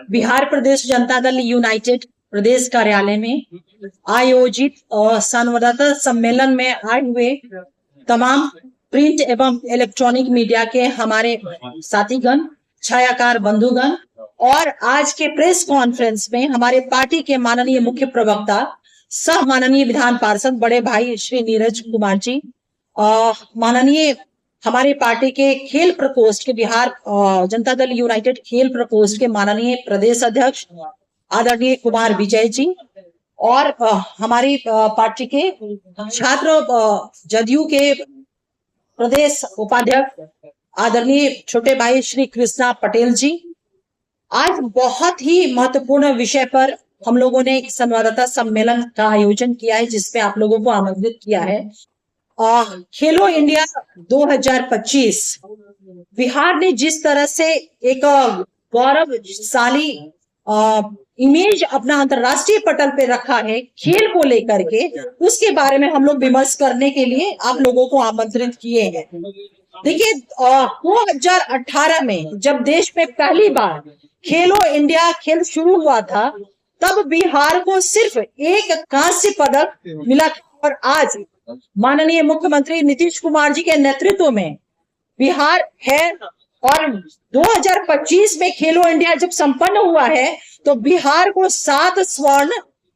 बिहार प्रदेश Janata Dal United प्रदेश कार्यालय में आयोजित संवाददाता सम्मेलन में आए हुए तमाम प्रिंट एवं इलेक्ट्रॉनिक मीडिया के हमारे साथीगण, छायाकार बंधुगण और आज के प्रेस कॉन्फ्रेंस में हमारे पार्टी के माननीय मुख्य प्रवक्ता सह माननीय विधान पार्षद बड़े भाई श्री नीरज कुमार जी, माननीय हमारे पार्टी के खेल प्रकोष्ठ के बिहार जनता दल यूनाइटेड खेल प्रकोष्ठ के माननीय प्रदेश अध्यक्ष आदरणीय कुमार विजय जी और हमारी पार्टी के छात्र जदयू के प्रदेश उपाध्यक्ष आदरणीय छोटे भाई श्री कृष्णा पटेल जी। आज बहुत ही महत्वपूर्ण विषय पर हम लोगों ने एक संवाददाता सम्मेलन का आयोजन किया है, जिसमें आप लोगों को आमंत्रित किया है। खेलो इंडिया 2025 बिहार ने जिस तरह से एक गौरवशाली इमेज अपना अंतरराष्ट्रीय पटल पे रखा है खेल को लेकर के, उसके बारे में हम लोग विमर्श करने के लिए आप लोगों को आमंत्रित किए हैं। देखिए, 2018 में जब देश में पहली बार खेलो इंडिया खेल शुरू हुआ था, तब बिहार को सिर्फ एक कांस्य पदक मिला और आज माननीय मुख्यमंत्री नीतीश कुमार जी के नेतृत्व में बिहार है। और 2025 में खेलो इंडिया जब संपन्न हुआ है तो बिहार को 7 स्वर्ण,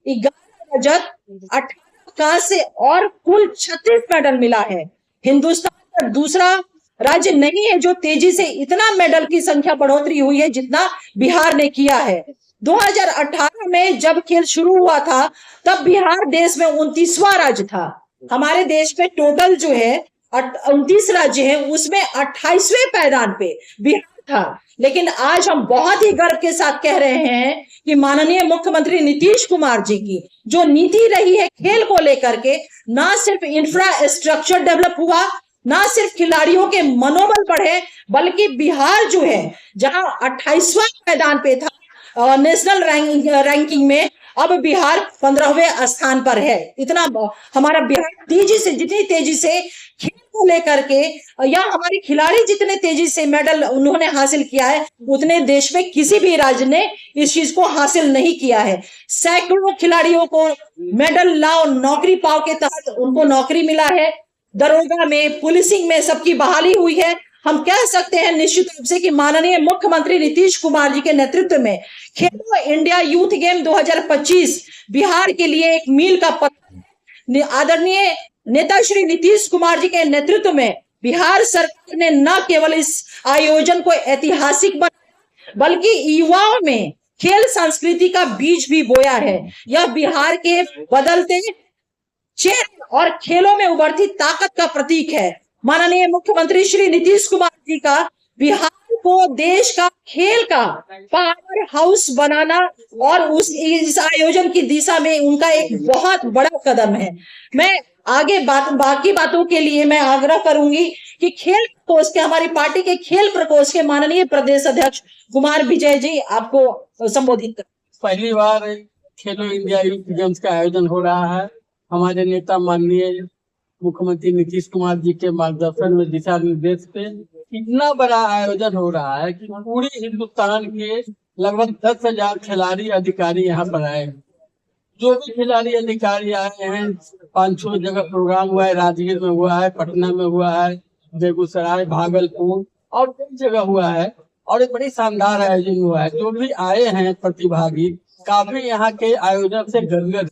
11 रजत, 18 कांस्य और कुल 36 मेडल मिला है। हिंदुस्तान का दूसरा राज्य नहीं है जो तेजी से इतना मेडल की संख्या बढ़ोतरी हुई है जितना बिहार ने किया है। 2018 में जब खेल शुरू हुआ था तब बिहार देश में 29वां राज्य था। हमारे देश में टोटल जो है 29 राज्य हैं, उसमें 28वें पायदान पे बिहार था। लेकिन आज हम बहुत ही गर्व के साथ कह रहे हैं कि माननीय मुख्यमंत्री नीतीश कुमार जी की जो नीति रही है खेल को लेकर के, ना सिर्फ इंफ्रास्ट्रक्चर डेवलप हुआ, ना सिर्फ खिलाड़ियों के मनोबल बढ़े, बल्कि बिहार जो है जहां 28वां मैदान पे था नेशनल रैंकिंग में, अब बिहार 15वें स्थान पर है। इतना हमारा बिहार तेजी से, जितनी तेजी से खेल को लेकर के या हमारे खिलाड़ी जितने तेजी से मेडल उन्होंने हासिल किया है, उतने देश में किसी भी राज्य ने इस चीज को हासिल नहीं किया है। सैकड़ों खिलाड़ियों को मेडल लाओ नौकरी पाओ के तहत उनको नौकरी मिला है। दरोगा में, पुलिसिंग में सबकी बहाली हुई है। हम कह सकते हैं निश्चित रूप से कि माननीय मुख्यमंत्री नीतीश कुमार जी के नेतृत्व में खेलो इंडिया यूथ गेम 2025 बिहार के लिए एक मील का पत्थर। आदरणीय नेता श्री नीतीश कुमार जी के नेतृत्व में बिहार सरकार ने न केवल इस आयोजन को ऐतिहासिक बनाया, बल्कि युवाओं में खेल संस्कृति का बीज भी बोया है। यह बिहार के बदलते चेहरे और खेलों में उभरती ताकत का प्रतीक है। माननीय मुख्यमंत्री श्री नीतीश कुमार जी का बिहार को देश का खेल का पावर हाउस बनाना और इस आयोजन की दिशा में उनका एक बहुत बड़ा कदम है। मैं आगे बाकी बातों के लिए मैं आग्रह करूंगी कि खेल प्रकोष्ठ के, हमारी पार्टी के खेल प्रकोष्ठ के माननीय प्रदेश अध्यक्ष कुमार विजय जी आपको संबोधित कर। पहली बार खेलो इंडिया यूथ गेम्स का आयोजन हो रहा है। हमारे नेता माननीय मुख्यमंत्री नीतीश कुमार जी के मार्गदर्शन में, दिशा निर्देश पे इतना बड़ा आयोजन हो रहा है कि पूरे हिंदुस्तान के लगभग 10,000 खिलाड़ी अधिकारी यहाँ पर आए हैं। जो भी खिलाड़ी अधिकारी आए हैं, 5-6 जगह प्रोग्राम हुआ है। राजगीर में हुआ है, पटना में हुआ है, बेगूसराय, भागलपुर और कई जगह हुआ है और एक बड़ी शानदार आयोजन हुआ है। जो भी आए हैं प्रतिभागी काफी यहाँ के आयोजन से गदगद,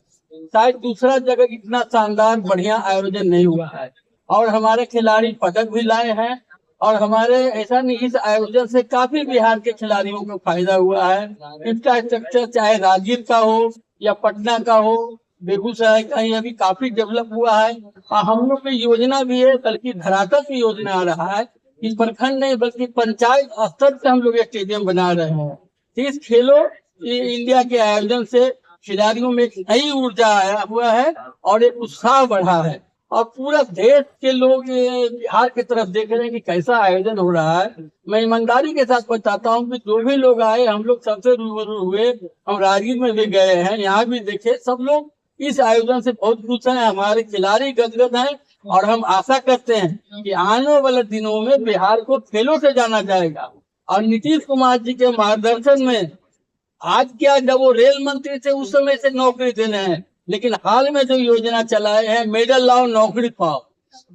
शायद दूसरा जगह इतना शानदार बढ़िया आयोजन नहीं हुआ है। और हमारे खिलाड़ी पदक भी लाए हैं और हमारे ऐसा नहीं, इस आयोजन से काफी बिहार के खिलाड़ियों को फायदा हुआ है। इंफ्रास्ट्रक्चर चाहे राजगीर का हो या पटना का हो, बेगूसराय का, ये अभी काफी डेवलप हुआ है। और हम लोग की योजना भी है, बल्कि धरातल की योजना आ रहा है। इस प्रखंड नहीं बल्कि पंचायत स्तर से हम लोग स्टेडियम बना रहे हैं। इस खेलो इंडिया के आयोजन से खिलाड़ियों में एक नई ऊर्जा आया हुआ है और एक उत्साह बढ़ा है और पूरा देश के लोग बिहार की तरफ देख रहे हैं कि कैसा आयोजन हो रहा है। मैं ईमानदारी के साथ बताता हूँ कि जो भी लोग आए, हम लोग सबसे रूबरू हुए। हम राजगीर में भी गए हैं, यहाँ भी देखे, सब लोग इस आयोजन से बहुत खुश हैं। हमारे खिलाड़ी गदगद हैं और हम आशा करते हैं कि आने वाले दिनों में बिहार को खेलों से जाना जाएगा। और नीतीश कुमार जी के मार्गदर्शन में आज क्या, जब वो रेल मंत्री थे उस समय से नौकरी दे रहे हैं, लेकिन हाल में जो योजना चलाए हैं मेडल लाओ नौकरी पाओ,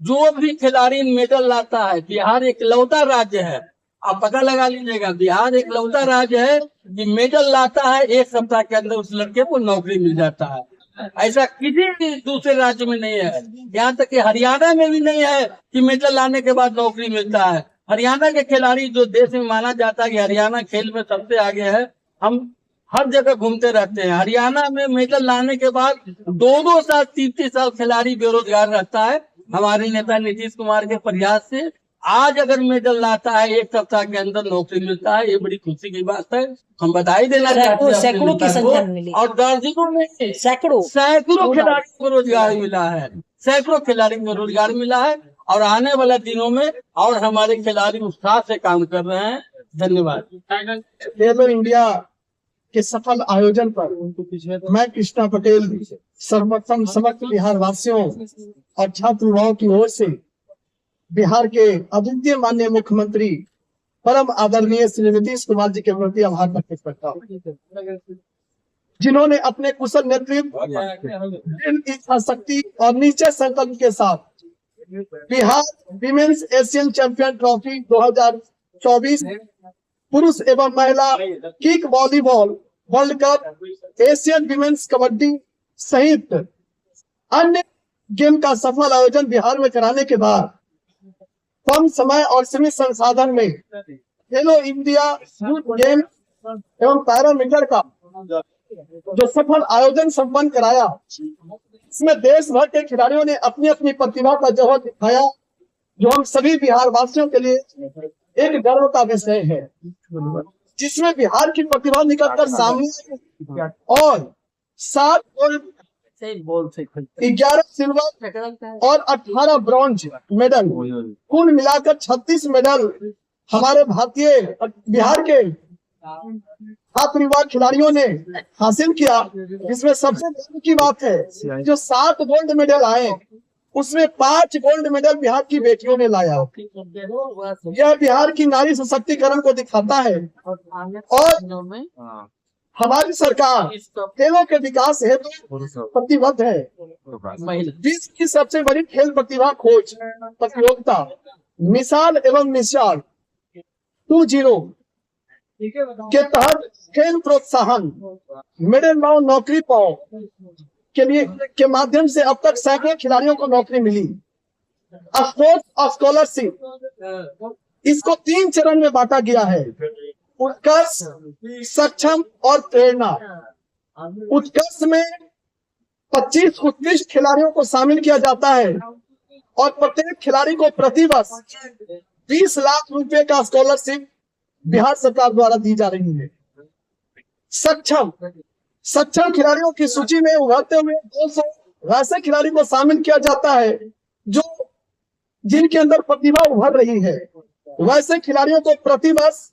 जो भी खिलाड़ी मेडल लाता है, बिहार एक लौता राज्य है, आप पता लगा लीजिएगा, बिहार एक लौता राज्य है कि मेडल लाता है, 1 सप्ताह के अंदर उस लड़के को नौकरी मिल जाता है। ऐसा किसी भी दूसरे राज्य में नहीं है, यहाँ तक कि हरियाणा में भी नहीं है कि मेडल लाने के बाद नौकरी मिलता है। हरियाणा के खिलाड़ी, जो देश में माना जाता है कि हरियाणा खेल में सबसे आगे है, हम हर जगह घूमते रहते हैं, हरियाणा में मेडल लाने के बाद 2-2 साल 3-3 साल खिलाड़ी बेरोजगार रहता है। हमारे नेता नीतीश कुमार के प्रयास से आज अगर मेडल लाता है, 1 सप्ताह के अंदर नौकरी मिलता है, ये बड़ी खुशी की बात है। हम बधाई देना चाहते हैं अपने सैकड़ों की नेता संख्या को। में मिली। और दर्जनों में सैकड़ों खिलाड़ियों को रोजगार मिला है, सैकड़ों खिलाड़ियों को रोजगार मिला है, और आने वाले दिनों में और हमारे खिलाड़ी उत्साह से काम कर रहे हैं। धन्यवाद। खेलो इंडिया के सफल आयोजन पर मैं कृष्णा पटेल सर्वप्रथम समस्त बिहार वासियों और छात्र युवाओं की ओर से बिहार के अद्वितीय माननीय मुख्यमंत्री परम आदरणीय श्री नीतीश कुमार जी के प्रति आभार व्यक्त करता हूँ, जिन्होंने अपने कुशल नेतृत्व, दृढ़ इच्छा शक्ति और निश्चय संकल्प के साथ Bihar women's Asian champion trophy 2024 पुरुष एवं महिला kick volleyball world cup, Asian women's kabaddi सहित अन्य गेम का सफल आयोजन बिहार में कराने के बाद कम समय और सीमित संसाधन में खेलो इंडिया यूथ गेम एवं पैरामीटर का जो सफल आयोजन संपन्न कराया, इसमें देश भर के खिलाड़ियों ने अपनी अपनी प्रतिभा का जौहर दिखाया, जो हम सभी बिहार वासियों के लिए एक गर्व का विषय है, जिसमें बिहार की प्रतिभा निकलकर सामने आई और 7 गोल्ड, 11 सिल्वर और 18 ब्रॉन्ज मेडल, कुल मिलाकर 36 मेडल हमारे बिहार के छात्र युवा खिलाड़ियों ने हासिल किया। इसमें सबसे गर्व की बात है, जो 7 गोल्ड मेडल आए उसमें 5 गोल्ड मेडल बिहार की बेटियों ने लाया। यह बिहार की नारी सशक्तिकरण को दिखाता है और हमारी सरकार खेलों के विकास हेतु प्रतिबद्ध है। विश्व की सबसे बड़ी खेल प्रतिभा खोज प्रतियोगिता मिसाल एवं मिसाल 2.0 के तहत खेल प्रोत्साहन मेडल लाओ नौकरी पाओ के माध्यम से अब तक सैकड़ों खिलाड़ियों को नौकरी मिली। स्पोर्ट्स स्कॉलरशिप, इसको 3 चरण में बांटा गया है, उत्कर्ष, सक्षम और प्रेरणा। उत्कर्ष में 25 उत्कृष्ट खिलाड़ियों को शामिल किया जाता है और प्रत्येक खिलाड़ी को प्रतिवर्ष 20 लाख रुपए का स्कॉलरशिप बिहार सरकार द्वारा दी जा रही है। सक्षम खिलाड़ियों की सूची में उभरते हुए 200 वैसे खिलाड़ी को शामिल किया जाता है जिनके अंदर प्रतिभा उभर रही है। वैसे खिलाड़ियों को प्रतिवर्ष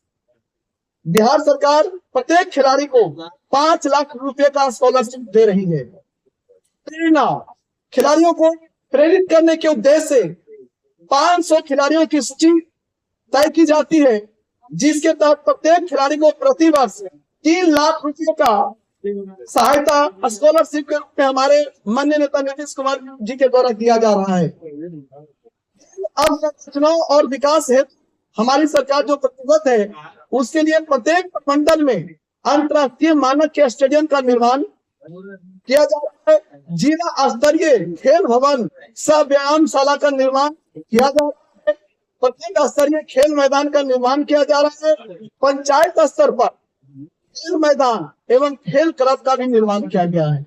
बिहार सरकार प्रत्येक खिलाड़ी को 5 लाख रुपए का स्कॉलरशिप दे रही है। प्रेरणा, खिलाड़ियों को प्रेरित करने के उद्देश्य से 500 खिलाड़ियों की सूची तय की जाती है, जिसके तहत प्रत्येक खिलाड़ी को प्रतिवर्ष 3 लाख रुपए का सहायता स्कॉलरशिप के रूप में हमारे माननीय नेता नीतीश कुमार जी के द्वारा दिया जा रहा है। अब चुनाव और विकास हेतु हमारी सरकार जो प्रतिबद्ध है, उसके लिए प्रत्येक प्रमंडल में अंतर्राष्ट्रीय मानक के स्टेडियम का निर्माण किया जा रहा है। जिला स्तरीय खेल भवन सह व्यायामशाला का निर्माण किया जा रहा है। प्रत्येक स्तरीय खेल मैदान का निर्माण किया जा रहा है। पंचायत स्तर पर खेल मैदान एवं खेल क्लब का भी निर्माण किया गया है।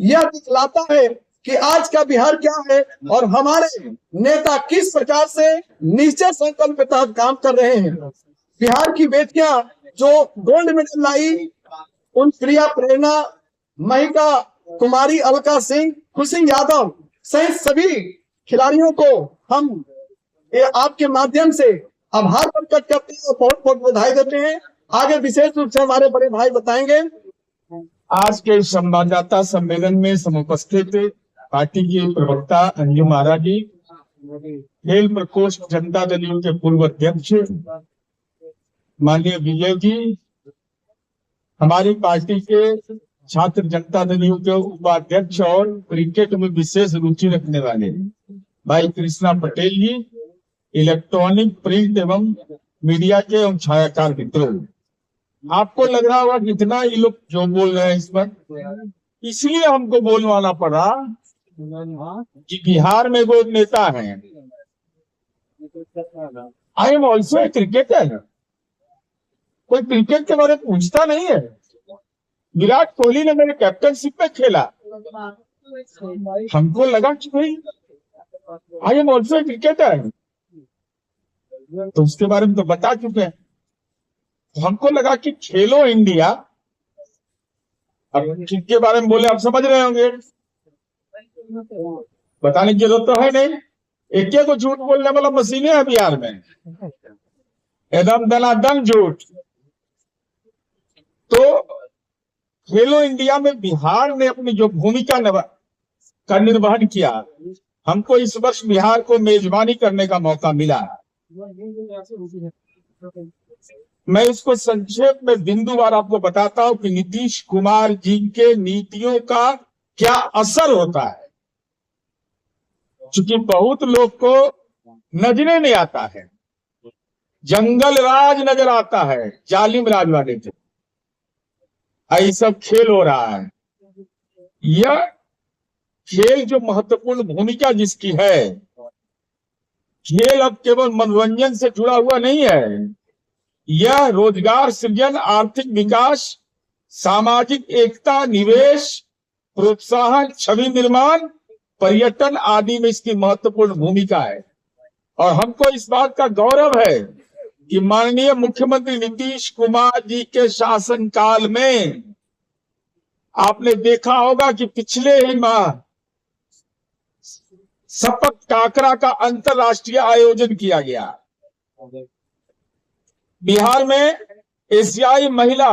यह दिखलाता है कि आज का बिहार क्या है और हमारे नेता किस प्रकार से निश्चय संकल्प के तहत काम कर रहे हैं। बिहार की बेटियां जो गोल्ड मेडल लाई, उन प्रिया प्रेरणा, महिका कुमारी, अलका सिंह, खुशी यादव सहित सभी खिलाड़ियों को हम आपके माध्यम से आभार प्रकट करते हैं और बहुत बहुत बधाई देते हैं। आगे विशेष रूप से हमारे बड़े भाई बताएंगे। आज के संवाददाता सम्मेलन में समुपस्थित पार्टी की प्रवक्ता अंजुम आरा जी, खेल प्रकोष्ठ जनता दल के पूर्व अध्यक्ष माननीय विजय जी, हमारी पार्टी के छात्र जनता दल यू के उपाध्यक्ष और क्रिकेट में विशेष रुचि रखने वाले भाई कृष्णा पटेल जी, इलेक्ट्रॉनिक, प्रिंट एवं मीडिया के एवं छायाकार मित्रों, आपको लग रहा होगा कितना ये लोग जो बोल रहे हैं इस पर, इसलिए हमको बोलवाना पड़ा कि बिहार में वो नेता है, I am also a cricketer, कोई क्रिकेट के बारे में पूछता नहीं है। विराट कोहली ने मेरे कैप्टनशिप में खेला, हमको लगा कि भाई I am also a cricketer, तो उसके बारे में तो बता चुके हैं। हमको लगा कि खेलो इंडिया, अब किसके बारे में बोले आप समझ रहे होंगे, बताने की जरूरत तो है नहीं, एक को झूठ बोलने वाला मशीनें है बिहार में, एकदम दनादन झूठ। तो खेलो इंडिया में बिहार ने अपनी जो भूमिका का निर्वहन किया, हमको इस वर्ष बिहार को मेजबानी करने का मौका मिला। मैं इसको संक्षेप में बिंदुवार आपको बताता हूं कि नीतीश कुमार जी के नीतियों का क्या असर होता है, क्योंकि बहुत लोग को नजरे नहीं आता है, जंगल राज नजर आता है, जालिम राज वाले थे, ये सब खेल हो रहा है। यह खेल जो महत्वपूर्ण भूमिका जिसकी है, खेल अब केवल मनोरंजन से जुड़ा हुआ नहीं है, यह रोजगार सृजन, आर्थिक विकास, सामाजिक एकता, निवेश, प्रोत्साहन, छवि निर्माण, पर्यटन आदि में इसकी महत्वपूर्ण भूमिका है। और हमको इस बात का गौरव है कि माननीय मुख्यमंत्री नीतीश कुमार जी के शासनकाल में आपने देखा होगा कि पिछले ही माह सपत टाकरा का अंतरराष्ट्रीय आयोजन किया गया। बिहार में एशियाई महिला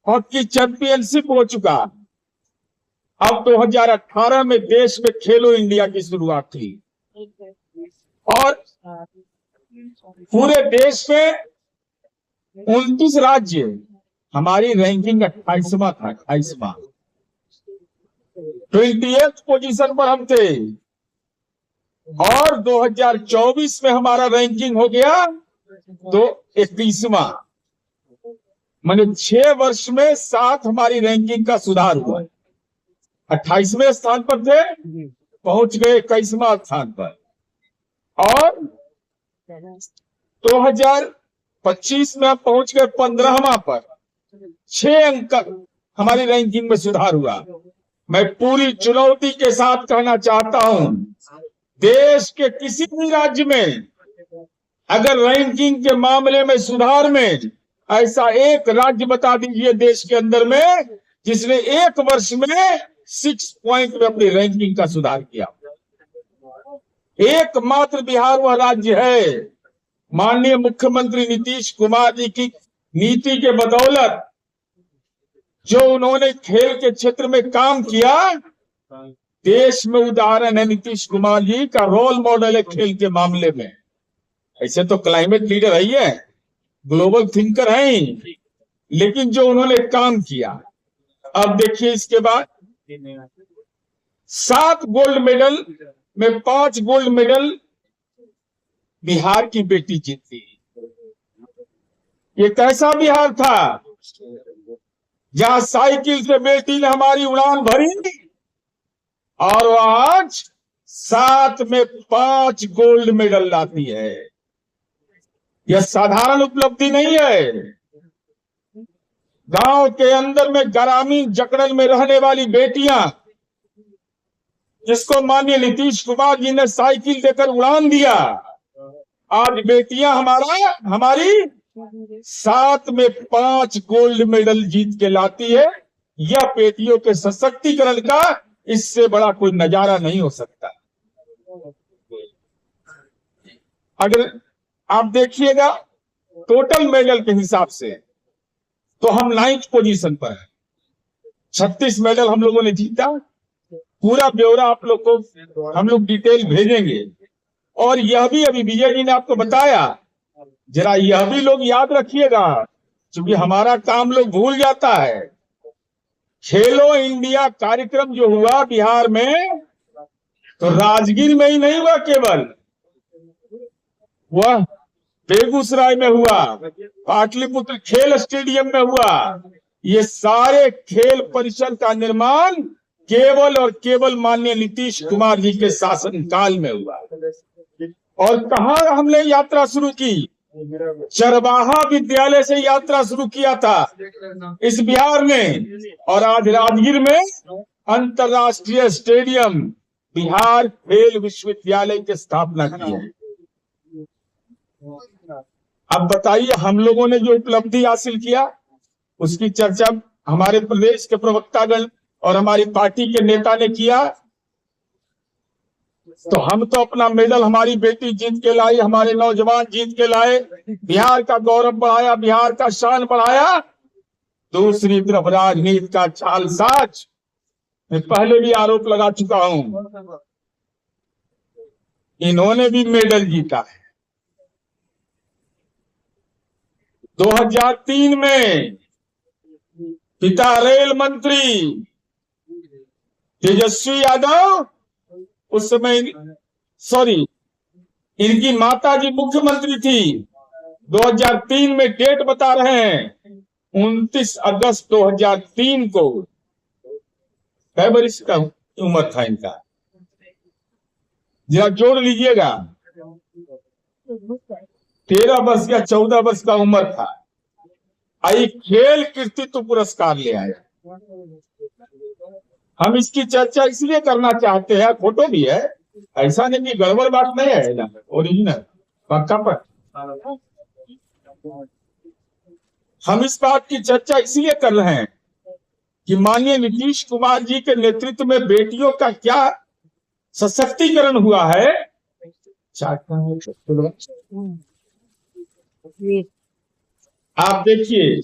हॉकी चैंपियनशिप हो चुका। अब 2018 में देश में खेलो इंडिया की शुरुआत थी और पूरे देश में 29 राज्य, हमारी रैंकिंग 28वां था, 28वां, 28th पोजीशन पर हम थे। और 2024 में हमारा रैंकिंग हो गया तो 31वां, माने 6 वर्ष में 7 हमारी रैंकिंग का सुधार हुआ। 28वें स्थान पर थे, पहुंच गए 21वां स्थान पर। और 2025 में आप पहुंच गए 15वां पर, 6 अंक हमारी रैंकिंग में सुधार हुआ। मैं पूरी चुनौती के साथ कहना चाहता हूं, देश के किसी भी राज्य में अगर रैंकिंग के मामले में सुधार में ऐसा एक राज्य बता दीजिए देश के अंदर में जिसने 1 वर्ष में 6 पॉइंट में अपनी रैंकिंग का सुधार किया। एकमात्र बिहार वह राज्य है। माननीय मुख्यमंत्री नीतीश कुमार जी की नीति के बदौलत जो उन्होंने खेल के क्षेत्र में काम किया, देश में उदाहरण है नीतीश कुमार जी का, रोल मॉडल है खेल के मामले में। ऐसे तो क्लाइमेट लीडर है, ग्लोबल थिंकर है, लेकिन जो उन्होंने काम किया, अब देखिए इसके बाद 7 गोल्ड मेडल में 5 गोल्ड मेडल बिहार की बेटी जीती। ये कैसा बिहार था जहां साइकिल से बेटी ने हमारी उड़ान भरी और वह आज 7 में 5 गोल्ड मेडल लाती है। यह साधारण उपलब्धि नहीं है। गांव के अंदर में ग्रामीण जकड़न में रहने वाली बेटियां, जिसको माननीय नीतीश कुमार जी ने साइकिल देकर उड़ान दिया, आज बेटियां हमारी 7 में 5 गोल्ड मेडल जीत के लाती है। यह बेटियों के सशक्तिकरण का इससे बड़ा कोई नजारा नहीं हो सकता। अगर आप देखिएगा टोटल मेडल के हिसाब से तो हम 9th पोजीशन पर हैं। 36 मेडल हम लोगों ने जीता। पूरा ब्यौरा आप लोग को हम लोग डिटेल भेजेंगे। और यह भी अभी विजय जी ने आपको बताया, जरा यह भी लोग याद रखिएगा, क्योंकि हमारा काम लोग भूल जाता है। खेलो इंडिया कार्यक्रम जो हुआ बिहार में, तो राजगीर में ही नहीं हुआ, केवल वह बेगूसराय में हुआ, पाटलिपुत्र खेल स्टेडियम में हुआ। ये सारे खेल परिसर का निर्माण केवल और केवल माननीय नीतीश कुमार जी के शासनकाल में हुआ। और कहाँ हमने यात्रा शुरू की? चरवाहा विद्यालय से यात्रा शुरू किया था इस बिहार में, और आज राजगीर में अंतर्राष्ट्रीय स्टेडियम बिहार खेल विश्वविद्यालय की स्थापना की है। अब बताइए, हम लोगों ने जो उपलब्धि हासिल किया उसकी चर्चा हमारे प्रदेश के प्रवक्तागण और हमारी पार्टी के नेता ने किया। तो हम तो अपना मेडल हमारी बेटी जीत के लाई, हमारे नौजवान जीत के लाए, बिहार का गौरव बढ़ाया, बिहार का शान बढ़ाया। दूसरी तरफ राजनीति का जालसाज, मैं पहले भी आरोप लगा चुका हूं, इन्होंने भी मेडल जीता है। 2003 में पिता रेल मंत्री तेजस्वी यादव, उस समय इनकी माता जी मुख्यमंत्री थी। 2003 में डेट बता रहे हैं, 29 अगस्त 2003 को। कै वर्ष का उम्र था इनका? जरा जोड़ लीजिएगा, 13 वर्ष या 14 वर्ष का उम्र था। आई खेल कृतित्व पुरस्कार ले आया। हम इसकी चर्चा इसलिए करना चाहते हैं, फोटो भी है, ऐसा नहीं कि गड़बड़ बात नहीं है ना, ओरिजिनल पक्का पर। हम इस बात की चर्चा इसलिए कर रहे हैं कि माननीय नीतीश कुमार जी के नेतृत्व में बेटियों का क्या सशक्तिकरण हुआ है। आप देखिए,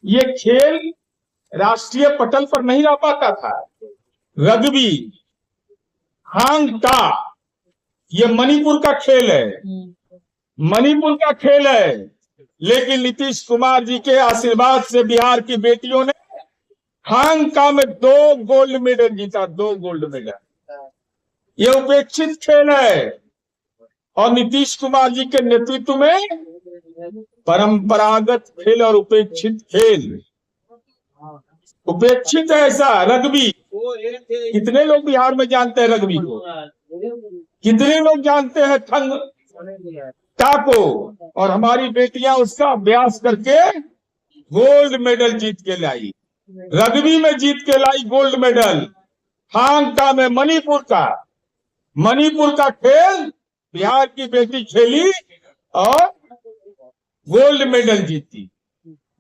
ये खेल राष्ट्रीय पटल पर नहीं रह पाता था। रग्बी, हांग टा, ये मणिपुर का खेल है, मणिपुर का खेल है। लेकिन नीतीश कुमार जी के आशीर्वाद से बिहार की बेटियों ने हांग का में 2 गोल्ड मेडल जीता, 2 गोल्ड मेडल। ये उपेक्षित खेल है, और नीतीश कुमार जी के नेतृत्व में परंपरागत खेल और उपेक्षित खेल। उपेक्षित है ऐसा रग्बी, कितने लोग बिहार में जानते हैं रग्बी को? कितने लोग जानते हैं थंग टा को? और हमारी बेटियां उसका अभ्यास करके गोल्ड मेडल जीत के लाई, रग्बी में जीत के लाई गोल्ड मेडल। हांग टा में मणिपुर का खेल बिहार की बेटी खेली और गोल्ड मेडल जीती।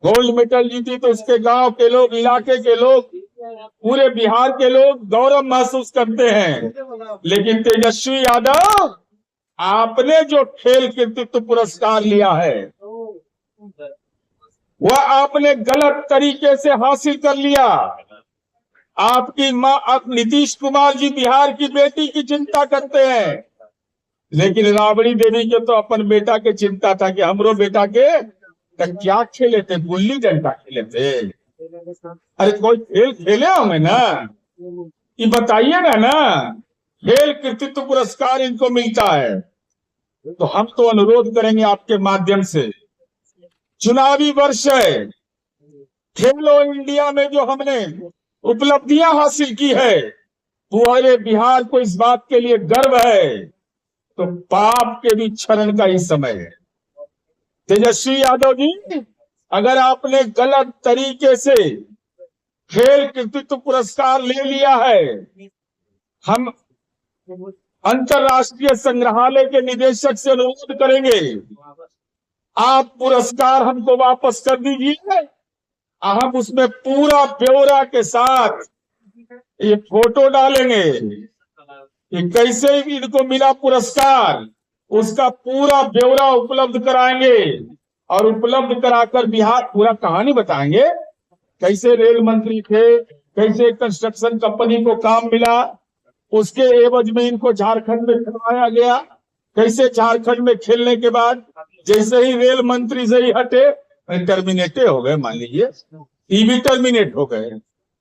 गोल्ड मेडल जीती तो उसके गांव के लोग, इलाके के लोग, पूरे बिहार के लोग गौरव महसूस करते हैं। लेकिन तेजस्वी यादव, आपने जो खेल कृतित्व पुरस्कार लिया है वह आपने गलत तरीके से हासिल कर लिया। आपकी मां, आप नीतीश कुमार जी बिहार की बेटी की चिंता करते हैं, लेकिन राबड़ी देवी के तो अपन बेटा के चिंता था कि हमरो बेटा के क्या खेले थे, गुल्ली डंडा खेले थे। अरे कोई खेल खेले हमें ना, ये बताइएगा ना। खेल कृतित्व पुरस्कार इनको मिलता है, तो हम तो अनुरोध करेंगे आपके माध्यम से, चुनावी वर्ष है, खेलो इंडिया में जो हमने उपलब्धियां हासिल की है, पूरे बिहार को इस बात के लिए गर्व है। तो पाप के भी क्षरण का ही समय है। तेजस्वी यादव जी, अगर आपने गलत तरीके से खेल कृतित्व पुरस्कार ले लिया है, हम अंतर्राष्ट्रीय संग्रहालय के निदेशक से अनुरोध करेंगे, आप पुरस्कार हमको वापस कर दीजिए। हम उसमें पूरा ब्यौरा के साथ ये फोटो डालेंगे कि कैसे इनको मिला पुरस्कार, उसका पूरा ब्यौरा उपलब्ध कराएंगे और उपलब्ध कराकर बिहार पूरा कहानी बताएंगे, कैसे रेल मंत्री थे, कैसे कंस्ट्रक्शन कंपनी को काम मिला, उसके एवज में इनको झारखंड में खिलवाया गया, कैसे झारखंड में खेलने के बाद जैसे ही रेल मंत्री से ही हटे टर्मिनेटे हो गए, मान लीजिए ये भी टर्मिनेट हो गए,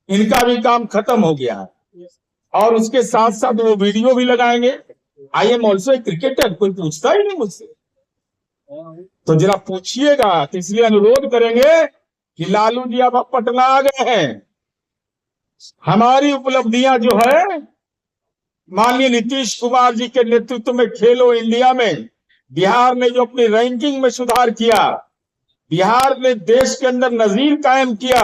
इनका भी काम खत्म हो गया है। और उसके साथ साथ वो वीडियो भी लगाएंगे, I am also a cricketer, कोई पूछता ही नहीं मुझसे। तो जरा पूछिएगा, तो इसलिए अनुरोध करेंगे कि लालू जी अब पटना आ गए हैं। हमारी उपलब्धियां जो है माननीय नीतीश कुमार जी के नेतृत्व में खेलो इंडिया में बिहार ने जो अपनी रैंकिंग में सुधार किया, बिहार ने देश के अंदर नजीर कायम किया,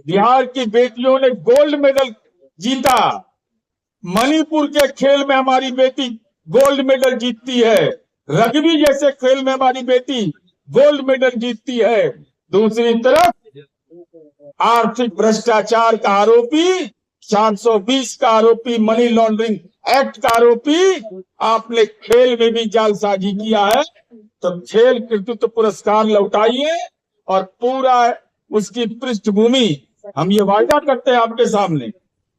बिहार की बेटियों ने गोल्ड मेडल जीता, मणिपुर के खेल में हमारी बेटी गोल्ड मेडल जीतती है, रग्बी जैसे खेल में हमारी बेटी गोल्ड मेडल जीतती है। दूसरी तरफ आर्थिक भ्रष्टाचार का आरोपी, 420 का आरोपी, मनी लॉन्ड्रिंग एक्ट का आरोपी आपने खेल में भी जालसाजी किया है। तो खेल कृतित्व पुरस्कार लौटाइए और पूरा उसकी पृष्ठभूमि, हम ये वायदा करते हैं आपके सामने,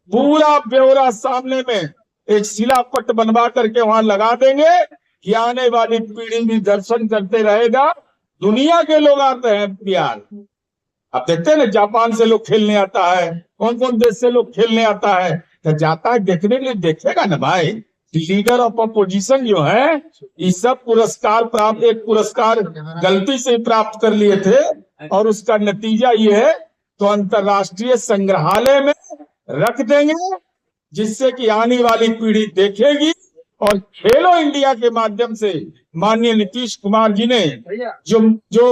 पूरा ब्यौरा सामने में एक शिलापट बनवा करके वहां लगा देंगे कि आने वाली पीढ़ी भी दर्शन करते रहेगा। दुनिया के लोग आते हैं बिहार, आप देखते हैं ना, जापान से लोग खेलने आता है, कौन कौन देश से लोग खेलने आता है, तो जाता है देखने के लिए, देखेगा ना भाई। लीडर ऑफ अपोजिशन जो है, ये सब पुरस्कार प्राप्त, एक पुरस्कार गलती से प्राप्त कर लिए थे और उसका नतीजा ये है, तो अंतर्राष्ट्रीय संग्रहालय में रख देंगे, जिससे कि आने वाली पीढ़ी देखेगी। और खेलो इंडिया के माध्यम से माननीय नीतीश कुमार जी ने जो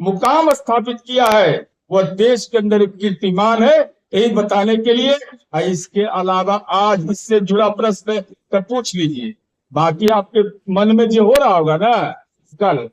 मुकाम स्थापित किया है वह देश के अंदर एक कीर्तिमान है, यही बताने के लिए। इसके अलावा आज इससे जुड़ा प्रश्न पूछ लीजिए, बाकी आपके मन में जो हो रहा होगा ना कल,